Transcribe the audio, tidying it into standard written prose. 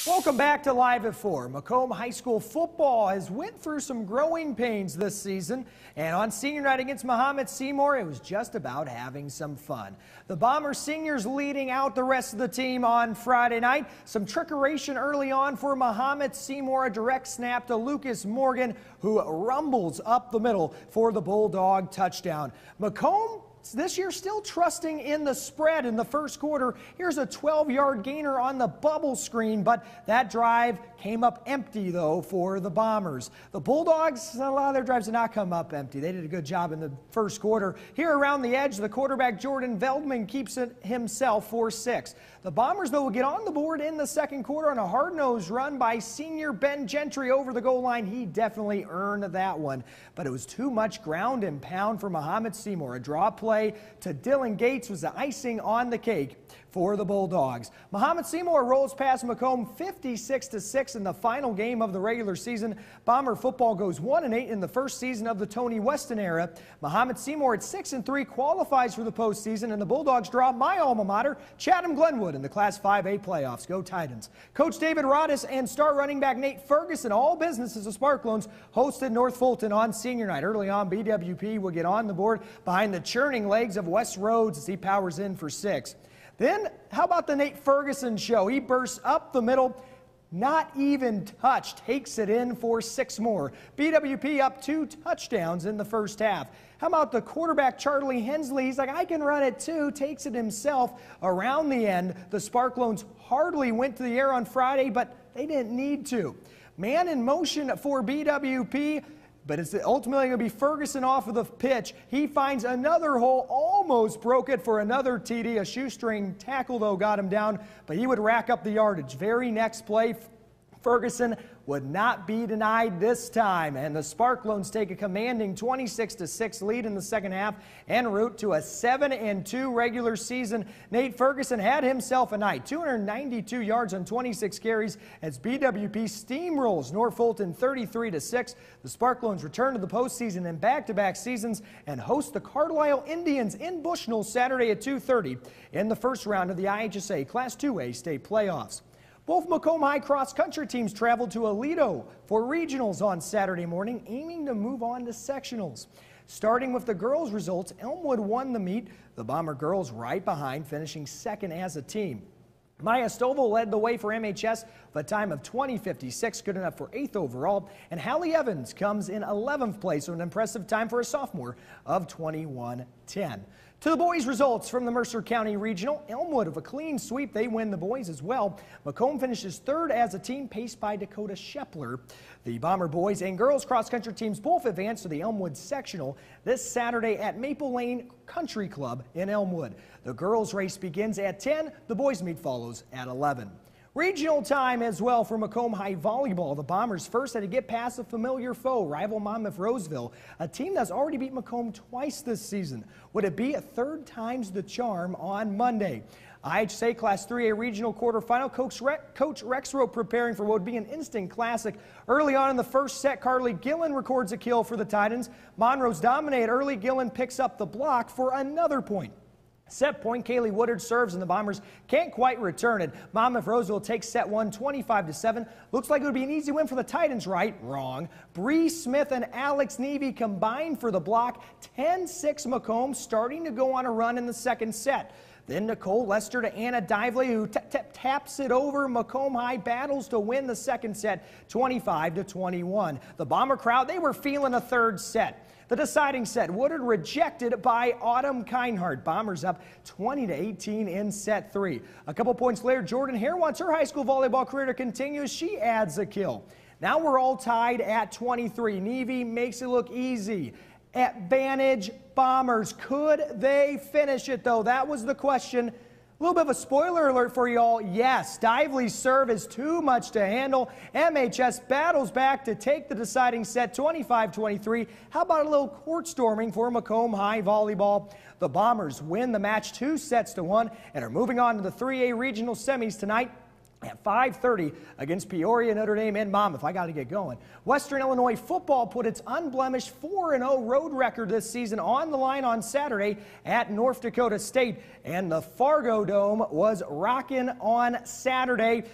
Welcome back to Live at 4. Macomb High School football has went through some growing pains this season, and on senior night against Seymour, it was just about having some fun. The Bomber seniors leading out the rest of the team on Friday night. Some trickeration early on for Seymour, a direct snap to Lucas Morgan, who rumbles up the middle for the Bulldog touchdown. Macomb this year still trusting in the spread in the first quarter. Here's a 12-yard gainer on the bubble screen, but that drive came up empty, though, for the Bombers. The Bulldogs, a lot of their drives did not come up empty. They did a good job in the first quarter. Here around the edge, the quarterback Jordan Veldman keeps it himself for 6. The Bombers, though, will get on the board in the second quarter on a hard-nosed run by senior Ben Gentry over the goal line. He definitely earned that one, but it was too much ground and pound for Seymour. A draw play to Dylan Gates was the icing on the cake for the Bulldogs. Seymour rolls past Macomb 56-6 in the final game of the regular season. Bomber football goes 1-8 in the first season of the Tony Weston era. Seymour at 6-3 qualifies for the postseason, and the Bulldogs draw my alma mater, Chatham Glenwood, in the Class 5A playoffs. Go Titans. Coach David Rodis and star running back Nate Ferguson, all businesses of Sparklones, hosted North Fulton on senior night. Early on, BWP will get on the board behind the churning legs of Wes Rhodes as he powers in for 6. Then, how about the Nate Ferguson show? He bursts up the middle, not even touched, takes it in for 6 more. BWP up 2 touchdowns in the first half. How about the quarterback Charlie Hensley? He's like, I can run it too, takes it himself around the end. The Sparklones hardly went to the air on Friday, but they didn't need to. Man in motion for BWP. But it's ultimately going to be Ferguson off of the pitch. He finds another hole, almost broke it for another TD. A shoestring tackle, though, got him down, but he would rack up the yardage. Very next play, Ferguson would not be denied this time, and the Sparklones take a commanding 26-6 lead in the second half en route to a 7-2 regular season. Nate Ferguson had himself a night, 292 yards on 26 carries as BWP steamrolls North Fulton 33-6. The Sparklones return to the postseason in back-to-back seasons and host the Carlisle Indians in Bushnell Saturday at 2:30 in the first round of the IHSA Class 2A state playoffs. Both Macomb High cross-country teams traveled to Aledo for regionals on Saturday morning, aiming to move on to sectionals. Starting with the girls' results, Elmwood won the meet. The Bomber girls right behind, finishing second as a team. Maya Stovall led the way for MHS with a time of 20:56, good enough for 8th overall. And Hallie Evans comes in 11th place with an impressive time for a sophomore of 21:10. To the boys' results from the Mercer County Regional, Elmwood of a clean sweep, they win the boys as well. Macomb finishes 3rd as a team, paced by Dakota Shepler. The Bomber boys and girls cross-country teams both advance to the Elmwood sectional this Saturday at Maple Lane Country Club in Elmwood. The girls' race begins at 10, the boys' meet follows at 11. Regional time as well for Macomb High volleyball. The Bombers first had to get past a familiar foe, rival Monmouth Roseville, a team that's already beat Macomb twice this season. Would it be a 3rd time's the charm on Monday? IHSA Class 3A regional quarterfinal. Coach Rexroth preparing for what would be an instant classic. Early on in the first set, Carly Gillen records a kill for the Titans. Monroe's dominate early. Gillen picks up the block for another point. Set point, Kaylee Woodard serves, and the Bombers can't quite return it. Monmouth Roseville takes set 1, 25-7. Looks like it would be an easy win for the Titans, right? Wrong. Bree Smith and Alex Nevy combine for the block. 10-6 Macomb, starting to go on a run in the second set. Then Nicole Lester to Anna Dively, who taps it over. Macomb High battles to win the second set, 25-21. The Bomber crowd, they were feeling a third set. The deciding set, Woodard rejected by Autumn Kinehart. Bombers up 20-18 in set 3. A couple points later, Jordan Hare wants her high school volleyball career to continue. She adds a kill. Now we're all tied at 23. Nevy makes it look easy. Advantage Bombers. Could they finish it, though? That was the question. A little bit of a spoiler alert for you all. Yes, Dively's serve is too much to handle. MHS battles back to take the deciding set, 25-23. How about a little court storming for Macomb High volleyball? The Bombers win the match 2-1 and are moving on to the 3A regional semis tonight at 5:30 against Peoria, Notre Dame, and Monmouth. I got to get going. Western Illinois football put its unblemished 4-0 road record this season on the line on Saturday at North Dakota State, and the Fargo Dome was rocking on Saturday.